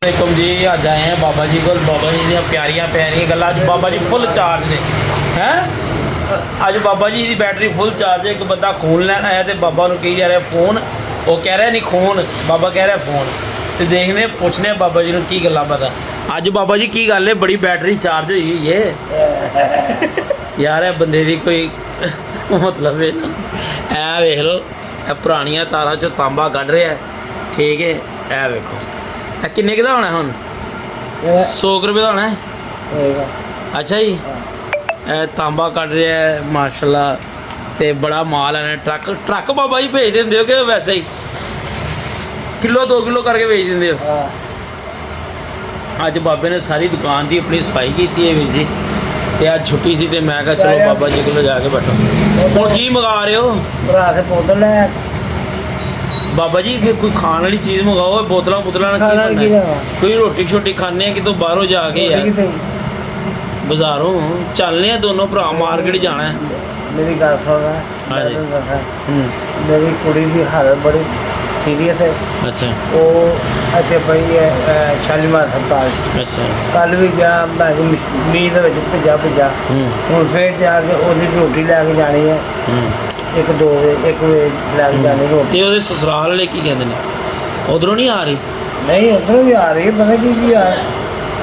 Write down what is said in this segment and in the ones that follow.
वालेकुम जी। अज आए हैं बाबा जी को। बाबा जी दी प्यारियां प्यारियां गल्लां। अज बाबा जी फुल चार्ज ने हैं। अज बाबा जी की बैटरी फुल चार्ज है। एक बंदा खून लैन आया तो बाबा नूं कही जा रहा फोन, वो कह रहा नहीं खून, बाबा कह रहा फोन। तो देखने पूछने बाबा जी नूं की गल्लां पता। अज बाबा जी की गल है, बड़ी बैटरी चार्ज हुई हुई है यार। है बंदे दी कोई मतलब है ना। ऐ वेख लो, पुरानियां तारां चों तांबा कढ रहा है। ठीक है, ऐ वेखो किन्ने का होना हुन 100 रुपये का होना है। अच्छा जी, तांबा कट रहा है माशाल्लाह। तो बड़ा माल है। ट्रक ट्रक बाबा जी भेज देंगे हो कि वैसे ही किलो 2 किलो करके भेज देंगे हो। अज बाबे ने सारी दुकान की अपनी सफाई की है वीर जी। तो अज छुट्टी सी, तो मैं कहा चलो बाबा जी को जाके बैठो। हुण की मंगा रहे हो भरा से बोतल है बाबा जी? फिर कोई खाने वाली चीज़ मंगाओ। बोतलों बुतलों कोई रोटी शोटी खाने कि तो बाहरों जाके यार बाजारों चलने हैं। दोनों भरा मार्केट जाना है। मेरी गल सुन। हाँ जी। मेरी कुड़ी की हालत बड़ी सीरियस है। अच्छा वो अच्छे पई है शालीमार अस्पताल। अच्छा कल भी गया मीह भिजा भिजा। हूँ फिर जाके उसकी रोटी लैके जानी है। एक बजे लैके जानी रोटी। ते ओहदे ससुराल वाले की कहते हैं? उधरों नहीं आ रही? नहीं उधरों भी आ रही है, पता की यार।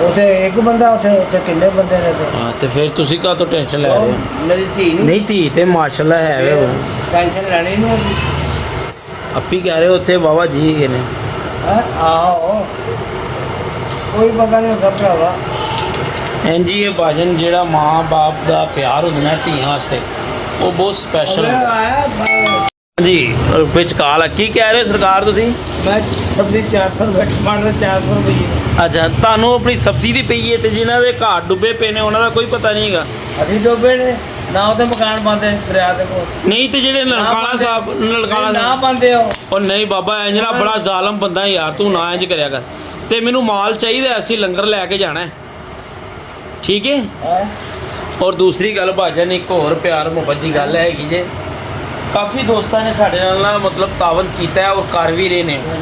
उसे एक बंदा उसे किन्ने बंदे ने। हाँ, तो फिर तुसी का तो टेंशन ले रहे हो? मेरी धी नहीं धी तो माशाल्लाह है वो। टेंशन लैनी नहीं। अपी कह रहे हो उत्थे बाबा जी के ने। आओ कोई पता नहीं होता भरावा। एन जी, ये भाजन जो माँ बाप का प्यार होंगे धियां वास्ते वो बहुत स्पैशल है जी। विच काल की कह रहे हो सरकार तुसी? मैं सब्जी 400 रुपये, टमाटर 400 रुपये। अच्छा, ਤੁਹਾਨੂੰ अपनी सब्जी ਦੀ ਪਈ ਹੈ ਤੇ ਜਿਨ੍ਹਾਂ ਦੇ ਘਰ ਡੁੱਬੇ ਪਏ ਨੇ ਉਹਨਾਂ ਦਾ ਕੋਈ ਪਤਾ ਨਹੀਂ ਹੈਗਾ। ਅਸੀਂ ਡੋਬੇ ਨੇ ਨਾ ਉਹਦੇ ਮਕਾਨ ਬੰਦੇ ਦਰਿਆ ਦੇ ਕੋਲ। ਨਹੀਂ ਤੇ ਜਿਹੜੇ ਨਨਕਾਣਾ ਸਾਹਿਬ ਨਾ ਬੰਦੇ ਉਹ ਨਹੀਂ ਬਾਬਾ ਇੰਜ ਨਾ ਬੜਾ ਜ਼ਾਲਮ ਬੰਦਾ ਯਾਰ। ਤੂੰ ਨਾ ਇੰਜ ਕਰਿਆ ਕਰ। ਤੇ ਮੈਨੂੰ ਮਾਲ ਚਾਹੀਦਾ, ਅਸੀਂ ਲੰਗਰ ਲੈ ਕੇ ਜਾਣਾ ਹੈ। ਠੀਕ ਹੈ। ਔਰ ਦੂਸਰੀ ਗੱਲ ਭਾਜਨ ਇੱਕ ਹੋਰ ਪਿਆਰ ਮੁਹੱਬਤ ਦੀ ਗੱਲ ਹੈਗੀ ਜੇ। काफ़ी दोस्तों ने साढ़े नाल मतलब तावन किया है और कर भी रहे हैं।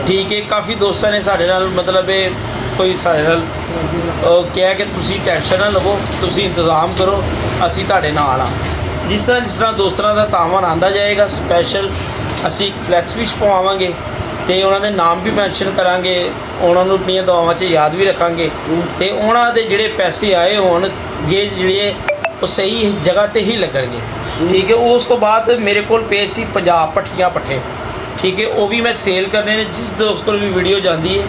ठीक है, काफ़ी दोस्तों ने साढ़े नाल मतलब कोई साढ़े नाल कहा कि तुसी टेंशन ना लवो, तुसी इंतज़ाम करो, असी तुहाडे नाल हाँ। जिस तरह दोस्तों का तावन आंदा जाएगा स्पैशल असी फ्लैक्स भी छपवावांगे तो उन्होंने नाम भी मैंशन करांगे, उन्होंने अपनी दुआवां च याद भी रखांगे। तो उन्होंने जिहड़े पैसे आए होणगे जिहड़े वो सही जगह ते ही लगणगे। ठीक है। उस तो बाद मेरे को पे सी 50 पट्ठियाँ पट्ठे। ठीक है, वो भी मैं सेल करने ने। जिस दोस्त को भी वीडियो जाती है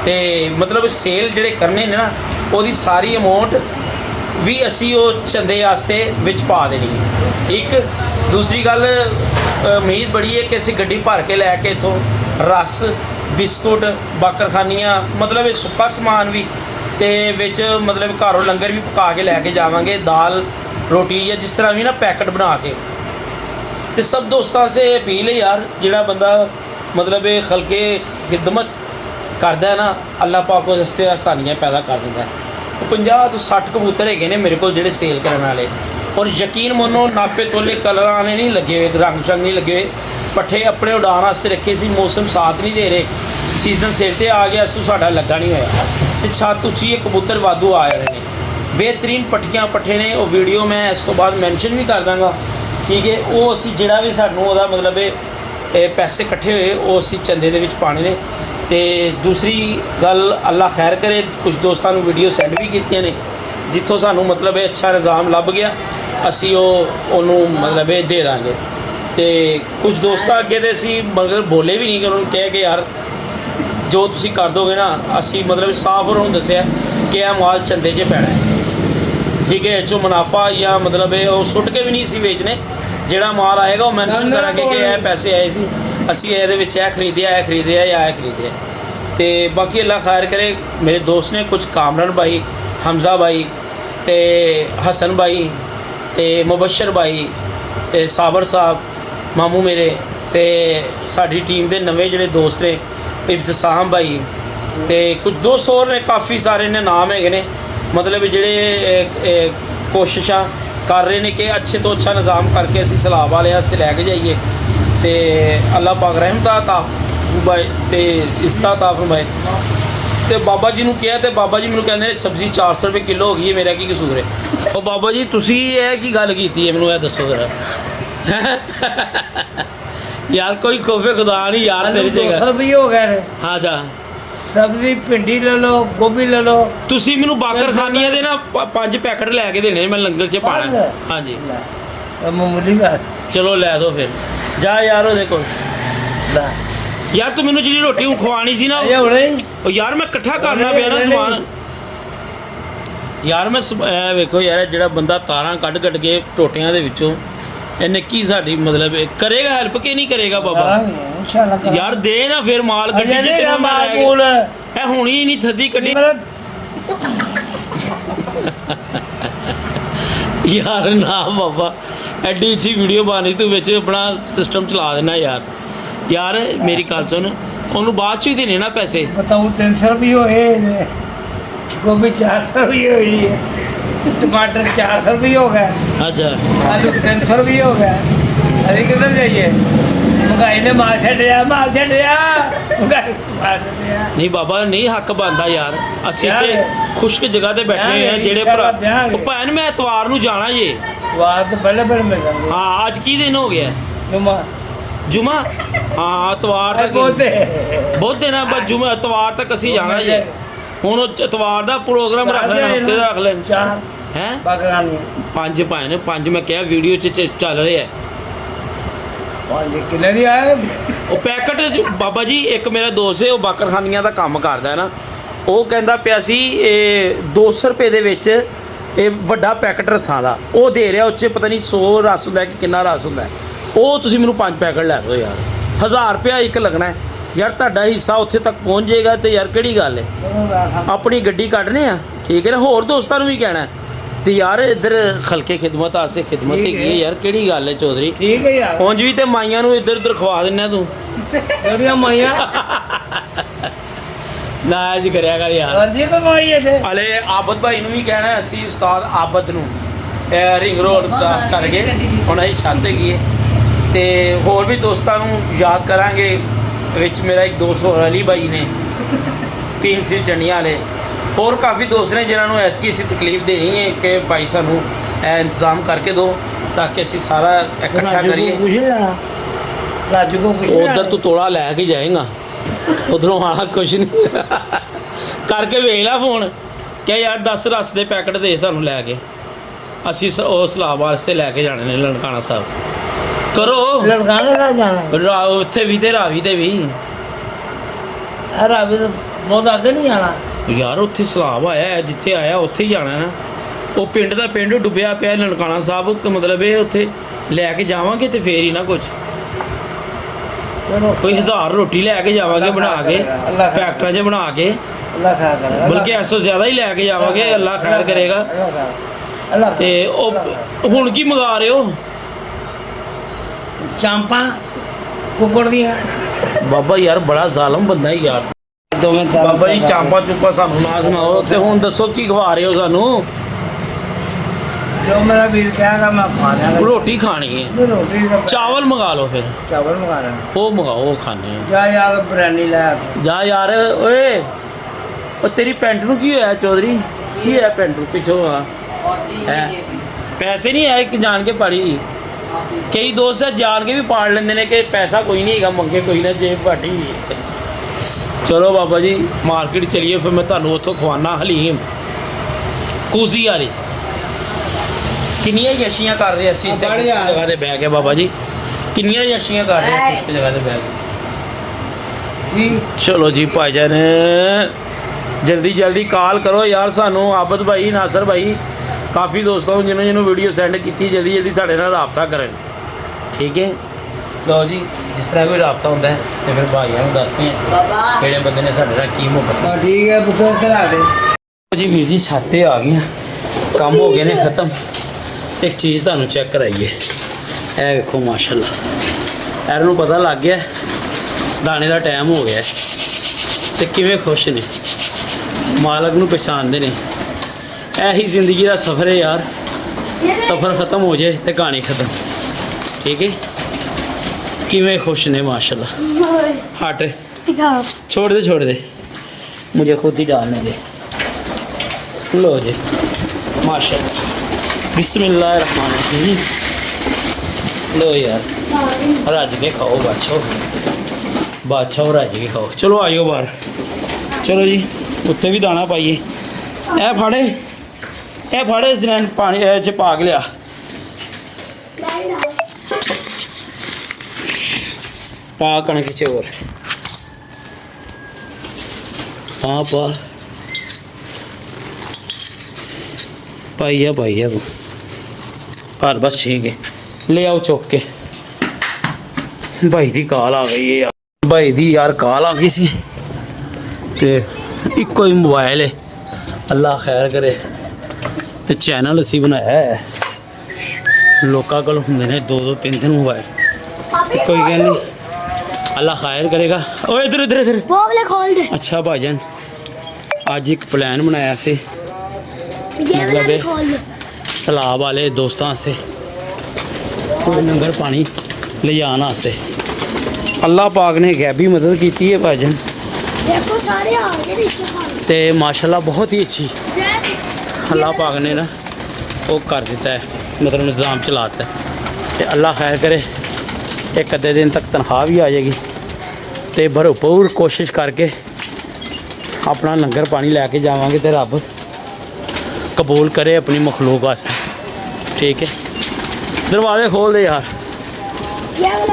तो मतलब सेल जोड़े करने ने ना वो सारी अमाउंट भी असी वो चंदे वास्ते विच पा देनी है। एक दूसरी गल उम्मीद बड़ी है कि असी गड्डी भर के लैके इतों रस बिस्कुट बाकरखानियाँ मतलब सुक्का समान भी तो विच मतलब घरों लंगर भी पका के लैके जावांगे। दाल रोटी या जिस तरह भी ना पैकेट बना के। तो सब दोस्तों से अपील है यार, जिहड़ा बंदा मतलब खलके खिदमत करता है ना अल्लाह पाक उससे आसानियाँ पैदा कर देता है। 50 तो 60 कबूतर है ने मेरे को जेडे सेल करने वाले। और यकीन मनो नापे तोले कलर आने नहीं लगे हुए, रंग शंग नहीं लगे हुए। पट्ठे अपने उड़ान वास्ते रखे सी, मौसम साथ नहीं दे रहे, सीजन सिर ते आ गया, असू साडा लगा नहीं होया तो छत उच्ची कबूतर वाधू आ रहे हैं। बेहतरीन पट्ठियाँ पट्ठे ने। वो वीडियो मैं इस तो बाद मैंशन भी कर दाँगा। ठीक है, वो असी जिहड़ा भी सानू ओहदा मतलब पैसे इकट्ठे हुए वो असी चंदे दे विच पाने ने। ते दूसरी गल अल्लाह खैर करे, कुछ दोस्तों को वीडियो सेंड भी कीतियां ने जिथों सानू मतलब अच्छा निज़ाम लभ गया असी ओनू मतलब दे देंगे। तो कुछ दोस्त अगे तो असी मतलब बोले भी नहीं कि उन्होंने कह के यार जो तुसी कर दोगे ना असी मतलब साफ उन्होंने दसिया कि यह माल चंदे 'च पैना है। ठीक है, जो मुनाफा या मतलब वो सुट के भी नहीं सी बेचने। जिहड़ा माल आएगा वो मैंशन करांगे कि यह पैसे आए सी, असी ये खरीदिया या यह खरीदिया। तो बाकी अल्लाह खैर करे। मेरे दोस्त ने कुछ कामरान भाई, हमजा भाई, तो हसन भाई, तो मुबशर भाई, तो साबर साहब मामू मेरे, तो साडी टीम के नवे जिहड़े दोस्त ने इब्तसाम भाई, तो कुछ दोस्त और ने काफ़ी सारे ने नाम है ने मतलब जिहड़े कोशिशां कर रहे हैं कि अच्छे तो अच्छा निज़ाम करके असी सैलाब वाले वास्ते लैके जाइए। तो अल्लाह पाक रहमत अता फरमाए ते इज़्ज़त अता फरमाए। ਤੇ ਬਾਬਾ ਜੀ ਨੂੰ ਕਿਹਾ ਤੇ ਬਾਬਾ ਜੀ ਮੈਨੂੰ ਕਹਿੰਦੇ ਨੇ ਸਬਜ਼ੀ 400 ਰੁਪਏ ਕਿਲੋ ਹੋ ਗਈ ਹੈ, ਮੇਰਾ ਕੀ ਕਸੂਰ ਹੈ? ਉਹ ਬਾਬਾ ਜੀ ਤੁਸੀਂ ਇਹ ਕੀ ਗੱਲ ਕੀਤੀ ਹੈ, ਮੈਨੂੰ ਇਹ ਦੱਸੋ ਜ਼ਰਾ। ਯਾਰ ਕੋਈ ਖੋਫੇ ਖੁਦਾ ਨਹੀਂ ਯਾਰ ਤੇਰੀ 200 ਜਗ੍ਹਾ। ਰੁਪਏ ਹੋ ਗਏ ਨੇ। ਹਾਂ ਜਾ ਸਬਜ਼ੀ ਭਿੰਡੀ ਲੈ ਲਓ, ਗੋਭੀ ਲੈ ਲਓ। ਤੁਸੀਂ ਮੈਨੂੰ ਬਾਕਰ ਖਾਨੀਆਂ ਦੇ ਨਾ 5 ਪੈਕਟ ਲੈ ਕੇ ਦੇਣੇ, ਮੈਂ ਲੰਗਰ 'ਚ ਪਾਣਾ। ਬਸ। ਹਾਂਜੀ ਲੈ, ਇਹ ਮਾਮੂਲੀ ਗੱਲ। ਚਲੋ ਲੈ ਦੋ ਫਿਰ, ਜਾ ਯਾਰ ਉਹਦੇ ਕੋਲ। ਲੈ ਯਾਰ ਤੂੰ ਮੈਨੂੰ ਜਿਹੜੀ ਰੋਟੀ ਖਵਾਣੀ ਸੀ ਨਾ, ਇਹ ਹੁਣੇ ਹੀ ਉਹ ਯਾਰ ਮੈਂ ਇਕੱਠਾ ਕਰਨਾ ਪਿਆ ਨਾ ਸਮਾਨ। ਯਾਰ ਮੈਂ ਇਹ ਵੇਖੋ ਯਾਰ, ਜਿਹੜਾ ਬੰਦਾ ਤਾਰਾਂ ਕੱਢ ਕੇ ਟੋਟਿਆਂ ਦੇ ਵਿੱਚੋਂ, ਇਹਨੇ ਕੀ ਸਾਡੀ ਮਤਲਬ ਕਰੇਗਾ ਹੈਲਪ ਕਿ ਨਹੀਂ ਕਰੇਗਾ ਬਾਬਾ? ਕਰਾਂਗੇ ਇਨਸ਼ਾਅੱਲਾ ਕਰਾਂਗੇ। ਯਾਰ ਦੇ ਨਾ ਫਿਰ ਮਾਲ ਗੱਡੀ ਅਜੇ ਚ ਨਹੀਂ ਤੈਨੂੰ ਮੈਂ ਲੈ ਕੇ- ਮਾਮੂਲ ਇਹ ਹੁਣੀ ਨਹੀਂ ਥੱਦੀ ਕੱਢੀ। ਯਾਰ ਨਾ ਬਾਬਾ, ਐਡੀ ਅੱਛੀ ਵੀਡੀਓ ਬਣੀ, ਤੂੰ ਵਿੱਚ ਆਪਣਾ ਸਿਸਟਮ ਚਲਾ ਦੇਣਾ ਯਾਰ। ਯਾਰ ਮੇਰੀ ਗੱਲ ਸੁਣ, ਉਹਨੂੰ ਬਾਅਦ ਚ ਹੀ ਦੇਣੇ ਨਾ ਪੈਸੇ। बताऊँ 300 भी होए ने, गोभी 400 भी हुई है, टमाटर 400 भी हो गए, ਅੱਛਾ आलू 300 भी हो गए। अरे किधर जाइए? महंगाई ने मार छड़िया, मार छड़िया, महंगाई मार छड़िया। ਨਹੀਂ ਬਾਬਾ, ਨਹੀਂ ਹੱਕ ਬਣਦਾ ਯਾਰ। ਅਸੀਂ ਤੇ ਯਾਰ, ਖੁਸ਼ਕ ਜਗ੍ਹਾ ਤੇ ਬੈਠੇ ਹੋਏ ਆ। ਯਾਰ, ਜਿਹੜੇ ਇੰਸ਼ਾਅੱਲਾ ਭਰਾ ਦਿਆਂਗੇ। ਉਹ ਭੈਣ ਮੈਂ ਐਤਵਾਰ ਨੂੰ ਜਾਣਾ ਜੇ। वाह तो बड़े बड़े मिल जाएंगे। ਹਾਂ ਅੱਜ ਕੀ ਦਿਨ ਹੋ ਗਿਆ? जुमा ਜੁਮਾ। ਹਾਂ ਐਤਵਾਰ ਤੱਕ ਬਹੁਤ ਦਿਨ ਆ, ਬਸ ਜੁਮਾ ਐਤਵਾਰ ਤੱਕ ਅਸੀਂ ਜਾਣਾ ਜੇ। ਹੁਣ ਉਹ ਐਤਵਾਰ ਦਾ ਪ੍ਰੋਗਰਾਮ ਰੱਖ ਲੈਣਾ, ਹਫਤੇ ਦਾ ਰੱਖ ਲੈਣਾ। 4 ਹੈ बागरानी 5 ਭੈਣ 5 ਮੈਂ ਕਿਹਾ ਵੀਡੀਓ 'ਚ ਚੱਲ ਰਿਹਾ। 5 किले दी आए। ਉਹ ਪੈਕਟ ਬਾਬਾ ਜੀ, ਇੱਕ ਮੇਰਾ ਦੋਸਤ ਹੈ, ਉਹ ਬਾਕਰਖਾਨੀਆਂ ਦਾ ਕੰਮ ਕਰਦਾ ਹੈ ਨਾ, ਉਹ ਕਹਿੰਦਾ ਪਿਆ ਸੀ ਇਹ 200 ਰੁਪਏ ਦੇ ਵਿੱਚ ਇਹ ਵੱਡਾ ਪੈਕਟ ਰਸਾਂ ਦਾ ਉਹ ਦੇ ਰਿਹਾ। ਉੱਚ ਪਤਾ ਨਹੀਂ 100 ਰਸ ਹੁੰਦਾ ਕਿ ਕਿੰਨਾ ਰਸ ਹੁੰਦਾ। ਉਹ ਤੁਸੀਂ ਮੈਨੂੰ 5 ਪੈਕਟ ਲੈ ਦਿਓ ਯਾਰ। 1000 ਰੁਪਇਆ ਇੱਕ ਲੱਗਣਾ ਹੈ ਯਾਰ। ਤੁਹਾਡਾ ਹਿੱਸਾ ਉੱਥੇ ਤੱਕ ਪਹੁੰਚ ਜਾਏਗਾ ਤੇ ਯਾਰ ਕਿਹੜੀ ਗੱਲ ਹੈ। ਆਪਣੀ ਗੱਡੀ ਕੱਢਨੇ ਆ, ਠੀਕ ਹੈ ਨਾ। ਹੋਰ ਦੋਸਤਾਂ ਨੂੰ ਵੀ ਕਹਿਣਾ ਹੈ। ਤੇ ਯਾਰ ਇੱਧਰ ਖਲਕੇ ਖਿਦਮਤ ਆਸੇ ਖਿਦਮਤ ਠੀਕ ਹੈਗੀ ਹੈ ਹੈ। ਯਾਰ, ਕਿਹੜੀ ਗੱਲ ਹੈ ਚੌਧਰੀ। ठीक है यार। ਉਂਝ ਵੀ ਤੇ ਮਾਈਆਂ ਨੂੰ ਇੱਧਰ ਉੱਧਰ ਖਵਾ ਦਿੰਨਾ ਤੂੰ। तेरी माया ਨਾ ਅੱਜ ਕਰਿਆ ਕਰ ਯਾਰ। अर्जी तो माई है थे। ਹਲੇ ਆਬਦ ਭਾਈ ਨੂੰ ਵੀ ਕਹਿਣਾ, ਅਸੀਂ ਉਸਤਾਦ ਆਬਦ ਨੂੰ ਇਹ ਰਿੰਗ ਰੋਡ ਦਾਸ ਕਰਕੇ ਹੁਣ ਅਸੀਂ ਛੱਤ ਹੈਗੀ ਹੈ। ਤੇ ਹੋਰ ਵੀ ਦੋਸਤਾਂ ਨੂੰ ਯਾਦ ਕਰਾਂਗੇ। ਵਿੱਚ ਮੇਰਾ ਇੱਕ ਦੋਸਤ ਹੋਰ ਅਲੀ ਭਾਈ ਨੇ, ਪੀਣ ਸੀ ਚੰਡੀਆਂ ਵਾਲੇ। ਹੋਰ ਕਾਫੀ ਦੋਸਤ ਨੇ ਜਿਨ੍ਹਾਂ ਨੂੰ ਐਤਕੀ ਅਸੀਂ ਤਕਲੀਫ ਦੇਣੀ ਹੈ ਕਿ ਭਾਈ ਸਾਨੂੰ ਇਹ ਇੰਤਜ਼ਾਮ ਕਰਕੇ ਦਿਓ ਤਾਂ ਕਿ ਅਸੀਂ ਸਾਰਾ ਇਕੱਠਾ ਕਰੀਏ। कुछ नहीं लेना। राजू को कुछ ਉਧਰ ਤੂੰ ਤੋੜਾ ਲੈ ਕੇ ਜਾਏਗਾ, ਉਧਰੋਂ ਆਣਾ ਕੁਛ ਨਹੀਂ। ਕਰਕੇ ਵੇਖ ਲੈ ਫੋਨ ਕਿ ਯਾਰ 10 ਰਸ ਦੇ ਪੈਕਟ ਦੇ ਸਾਨੂੰ ਲੈ ਕੇ। ਅਸੀਂ ਉਹ ਸਲਾਬ ਵਾਸਤੇ ਲੈ ਕੇ ਜਾਣੇ ਨੇ ਨਨਕਾਣਾ ਸਾਹਿਬ। ਕਰੋ लड़काने का जाना ਉੱਥੇ ਵੀ ਤੇ ਰਾਵੀ ਤੇ ਵੀ अरे अभी तो बहुत आगे नहीं आना। ਯਾਰ। ਉੱਥੇ ਸਲਾਬ ਆਇਆ ਹੈ, ਜਿੱਥੇ ਆਇਆ ਉੱਥੇ ਹੀ ਜਾਣਾ ਨਾ। ਉਹ ਪਿੰਡ ਦਾ ਪਿੰਡ ਡੁੱਬਿਆ ਪਿਆ ਨਨਕਾਣਾ ਸਾਹਿਬ। ਮਤਲਬ ਇਹ ਉੱਥੇ ਲੈ ਕੇ ਜਾਵਾਂਗੇ ਤੇ ਫੇਰ ਹੀ ਨਾ ਕੁਝ। चलो ਕੋਈ 1000 ਰੋਟੀ ਲੈ ਕੇ ਜਾਵਾਂਗੇ ਬਣਾ ਕੇ, ਪੈਕਟਾਂ 'ਚ ਬਣਾ ਕੇ। अल्लाह खैर करे। ਬਲਕਿ ਐਸੋ ਜ਼ਿਆਦਾ ਹੀ ਲੈ ਕੇ ਜਾਵਾਂਗੇ। ਅੱਲਾ ਖੈਰ ਕਰੇਗਾ। अल्लाह ਤੇ ਉਹ ਹੁਣ ਕੀ ਮੰਗਾ ਰਹੇ ਹੋ? चांपा कुकड़ दिया ਬਾਬਾ ਯਾਰ ਬੜਾ ਜ਼ਾਲਮ ਬੰਦਾ ਹੀ ਯਾਰ। ਬਾਬਾ ਜੀ ਚਾਂਪਾ ਚੁੱਪਾ ਸਾਨੂੰ ਨਾ ਸੁਣਾਓ। ਤੇ ਹੁਣ ਦੱਸੋ ਕੀ ਖਵਾ ਰਹੇ ਹੋ ਸਾਨੂੰ? जो मेरा वीर कहेगा मैं खा लेगा। ਰੋਟੀ ਖਾਣੀ ਹੈ। रोटी तो ਚਾਵਲ ਮੰਗਾ ਲਓ ਫਿਰ। चावल मंगा रहे हैं। ਉਹ ਮੰਗਾਓ, ਉਹ ਖਾਣੇ ਆ। जा यार बिरयानी लाया था। ਜਾ ਯਾਰ ਓਏ। ਉਹ ਤੇਰੀ ਪੈਂਟ ਨੂੰ ਕੀ ਹੋਇਆ ਚੌਧਰੀ? ਕੀ ਹੋਇਆ ਪੈਂਟ ਨੂੰ ਪਿੱਛੋਂ ਆ? ਹੈਂ? ਪੈਸੇ ਨਹੀਂ ਆਏ ਕਿ ਜਾਣ ਕੇ ਪਾੜੀ? ਕਈ ਦੋਸਤ ਜਾਣ ਕੇ ਵੀ ਪਾੜ ਲੈਂਦੇ ਨੇ ਕਿ ਪੈਸਾ ਕੋਈ ਨਹੀਂ ਹੈਗਾ, ਮੰਗੇ ਕੋਈ ਨਾ, ਜੇਬ ਪਾਟੀ। ਚਲੋ ਬਾਬਾ ਜੀ ਮਾਰਕੀਟ ਚਲੀਏ, ਫਿਰ ਮੈਂ ਤੁਹਾਨੂੰ ਉੱਥੋਂ ਖਵਾਨਾ ਹਲੀਮ ਕੂਜ਼ੀ ਵਾਲੀ। ਕਿੰਨੀਆਂ ਯਸ਼ੀਆਂ ਕਰ ਰਹੇ ਅਸੀਂ ਇੱਥੇ ਕੁਛ ਜਗ੍ਹਾ ਤੇ ਬਹਿ ਕੇ ਬਾਬਾ ਜੀ। ਕਿੰਨੀਆਂ ਯਸ਼ੀਆਂ ਕਰ ਰਹੇ ਹਾਂ ਕੁਛ ਜਗ੍ਹਾ ਤੇ ਬਹਿ ਕੇ। जी ਚਲੋ ਜੀ ਭਾਈਜਾਨ, ਜਲਦੀ ਜਲਦੀ ਕਾਲ ਕਰੋ ਯਾਰ ਸਾਨੂੰ। ਆਬਦ ਭਾਈ, ਨਾਸਰ ਭਾਈ, ਕਾਫੀ ਦੋਸਤਾਂ ਨੂੰ ਜਿਹਨੂੰ ਵੀਡੀਓ ਸੈਂਡ ਕੀਤੀ, ਜਲਦੀ ਜਲਦੀ ਸਾਡੇ ਨਾਲ ਰਾਬਤਾ ਕਰਨ, ਠੀਕ ਹੈ। ਲਓ ਜੀ, ਜਿਸ ਤਰ੍ਹਾਂ ਕੋਈ ਰਾਬਤਾ ਹੁੰਦਾ ਹੈ ਤੇ ਫਿਰ ਭਾਈਆਂ ਨੂੰ ਦੱਸਦੇ ਹਾਂ ਕਿਹੜੇ ਬੰਦੇ ਨੇ ਸਾਡੇ ਨਾਲ ਕੀ ਮੁਹੱਬਤ। हाँ, ठीक है पुत्र चला दे। ਜੀ ਵੀਰ ਜੀ ਛੱਤ 'ਤੇ ਆ ਗਏ, ਕੰਮ ਹੋ ਗਏ ਨੇ ਖਤਮ। ਇੱਕ ਚੀਜ਼ ਤੁਹਾਨੂੰ ਚੈੱਕ ਕਰਾਈਏ। ਇਹ ਵੇਖੋ ਮਾਸ਼ਾਅੱਲਾ, ਇਹਨਾਂ ਨੂੰ ਪਤਾ ਲੱਗ ਗਿਆ ਦਾਣੇ ਦਾ ਟਾਈਮ ਹੋ ਗਿਆ ਤੇ ਕਿਵੇਂ ਖੁਸ਼ ਨੇ, ਮਾਲਕ ਨੂੰ ਪਛਾਣਦੇ ਨੇ। ਇਹੀ ਜ਼ਿੰਦਗੀ ਦਾ ਸਫ਼ਰ ਹੈ ਯਾਰ। ਸਫ਼ਰ ਖਤਮ ਹੋ ਜਾਏ ਤੇ ਕਹਾਣੀ ਖਤਮ, ਠੀਕ ਹੈ। ਕਿਵੇਂ ਖੁਸ਼ ਨੇ ਮਾਸ਼ਾਅੱਲਾ। ਹਟ ਛੋੜ ਦੇ मुझे खुद ही डालने दे। लो जी माशाल्लाह, बिस्मिल्लाहिर्रहमानिर्रहीम। लो यार रज के खाओ बादशाह रज के खाओ। चलो आइयो बाहर, चलो जी उत्ते भी दाना पाइए। ए फाड़े सिलेंडर पानी च पा के लिया। पा कणक च और हाँ पा पाइया तू पर बस ठीक है। ले आओ चुक के। भाई दी कॉल आ गई है यार, भाई दी यार कॉल आ गई सी ते इक्को ही मोबाइल है, अल्लाह खैर करे। ते चैनल असी बनाया है, लोगों को होंगे ने 2-2 3-3 मोबाइल। कोई गल नहीं, अल्लाह खैर करेगा। ओ इधर इधर इधर वो वाले खोल दे। अच्छा भाईजान आज एक प्लान बनाया से, मतलब तालाब वाले दोस्तों से कोई लंगर पानी ले जाना से। अल्लाह पाक ने गैबी मदद की है भाईजान, ते माशाल्लाह बहुत ही अच्छी अल्लाह पाक ने ना वो कर दिता है, मतलब निज़ाम चलाता है। तो अल्लाह खैर करे, एक अद्धे दिन तक तनख्वाह भी आ जाएगी। तो भरपूर कोशिश करके अपना लंगर पानी लैके जावांगे तो रब कबूल करे अपनी मखलूक वास्ते। ठीक है, दरवाजे खोल दे यार,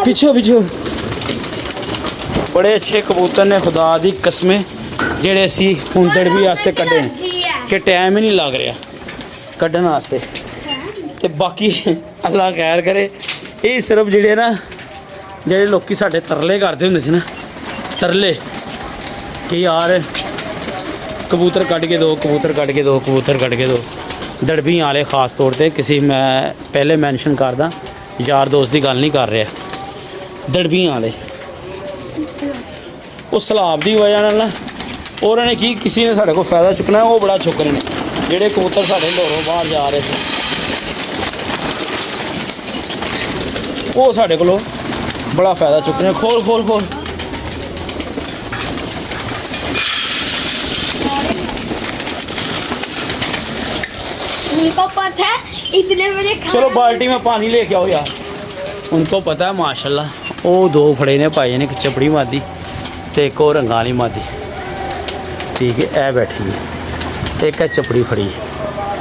पिछो बड़े अच्छे कबूतर ने, खुदा दी कसमें जेड़े असी हुंदड़ भी आस्ते कड्डे कि टाइम ही नहीं लग रहा कड्ढन वास्ते। ते बाकी अल्लाह खैर करे, ये सिर्फ जेड़े ना जेड़े लोग साडे तरले करते हुंदे सी ना, तरले कि यार कबूतर कट के दो, कबूतर कट के दो, कबूतर कट के दो। दड़बी वाले खास तौर पे किसी मैं पहले मैंशन करदा, यार दोस्त की गल नहीं कर रहा, दड़बी वाले उस सलाब की वजह ना और ने की किसी ने साढ़े को फायदा चुकना है, वो बड़ा चुक रहे हैं। जेड़े कबूतर साढ़े लोरों बाहर जा रहे थे वो साढ़े को बड़ा फायदा चुक रहे हैं। खोल खोल खोल उनको पता है इतने बजे चलो बाल्टी में पानी लेके आओ यार। उनको पता है माशाल्लाह, वो 2 फड़े ने पाए ने, एक चपड़ी मादी तो एक और रंगा वाली मादी। ठीक है, ए बैठी है, एक है चपड़ी फड़ी,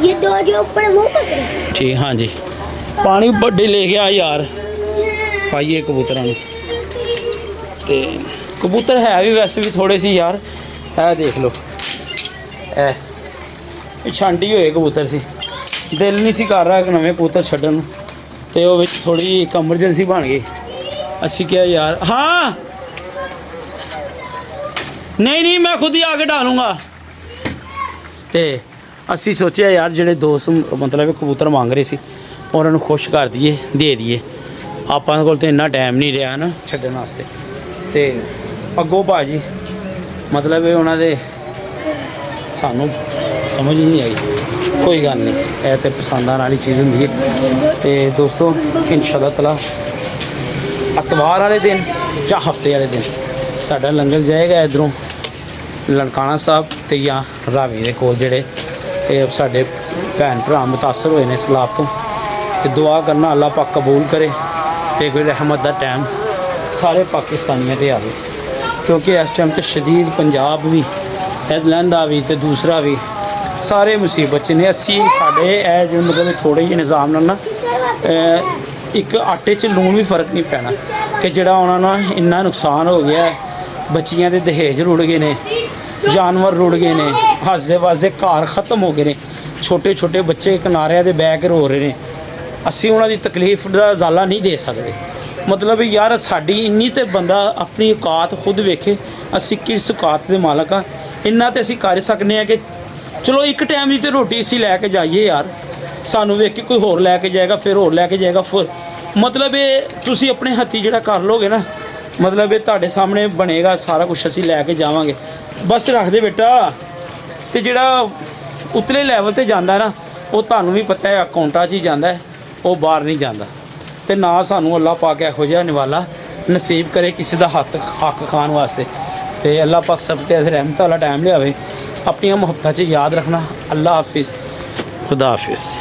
ये 2 जो ऊपर वो पकड़े। ठीक हाँ जी, पानी बड़े लेके आ यार पाइए कबूतरों ने। तो कबूतर है भी वैसे भी थोड़े सी यार, है देख लो ए छांटी हुए कबूतर सी, दिल नहीं सी कर रहा नवे कबूतर छड्डन, तो वो थोड़ी एक एमरजेंसी बन गई। असी क्या यार, हाँ नहीं मैं खुद ही आके डालूँगा। तो असी सोचा यार जेडे दोस्त मतलब कबूतर मांग रहे सी उन्होंने खुश कर दिए, दे दिए। आपां कोल तो इन्ना टाइम नहीं रहा ना छड्डन वास्ते। तो अगों भाजी मतलब उन्होंने सानू समझ नहीं आई, कोई गल नहीं, यह तो पसंद आने वाली चीज़ होंगी है। तो दोस्तों इंशाअल्लाह ताला अतवार वाले दिन या हफ्ते वाले दिन साडा लंगर जाएगा इधरों लड़काना साहब तो या रावी के कोल जेड़े साडे भैन भरा मुतासर हुए ने सैलाब तो दुआ करना अल्लाह पाक कबूल करे तो कोई रहमत का टाइम सारे पाकिस्तानियों पर आए, क्योंकि इस टाइम तो शदीद पंजाब भी लहंदा भी तो दूसरा भी सारे मुसीबत च ने। असी साढ़े जो मतलब थोड़े जे निज़ाम ना एक आटे च लून भी फर्क नहीं पैना कि जोड़ा उन्होंने इन्ना नुकसान हो गया है। बच्चियां दे दहेज रुड़ गए ने, जानवर रुड़ गए ने, हसदे वसदे घर खत्म हो गए ने, छोटे छोटे बच्चे किनारियां दे बह के रो रहे हैं। असी उन्होंने तकलीफ का ज़ाला नहीं दे सकते। मतलब यार साड़ी इन्नी तो बंदा अपनी औकात खुद वेखे, असी किस औकात के मालक हाँ, इन्ना तो असी कर सकते हैं कि चलो एक टाइम की तो रोटी असी लैके जाइए यार, सानू वेख के कोई होर लैके जाएगा, फिर होर लैके जाएगा, फिर मतलब ये तुसी अपने हत्थी जिहड़ा कर लोगे ना, मतलब ये तुहाडे सामने बनेगा सारा कुछ, असी लैके जावांगे। बस रख दे बेटा। तो जिहड़ा उतले लैवल ते जांदा ना, वो तुहानू भी पता है अकाउंटां 'च ही जांदा है, वो बाहर नहीं जाता। तो ना सानू अल्लाह पाक इहो जिहा निवाला नसीब करे किसी का हक खान वास्ते। ਤੇ ਅੱਲਾਹ ਪਾਕ ਸਭ ਤੇ ਐਸੇ ਰਹਿਮਤ ਵਾਲਾ ਟਾਈਮ ਲਿਆਵੇ। ਆਪਣੀਆਂ ਮੁਹੱਬਤਾਂ 'ਚ ਯਾਦ ਰੱਖਣਾ। ਅੱਲਾਹ ਹਾਫਿਜ਼, ਖੁਦਾ ਹਾਫਿਜ਼।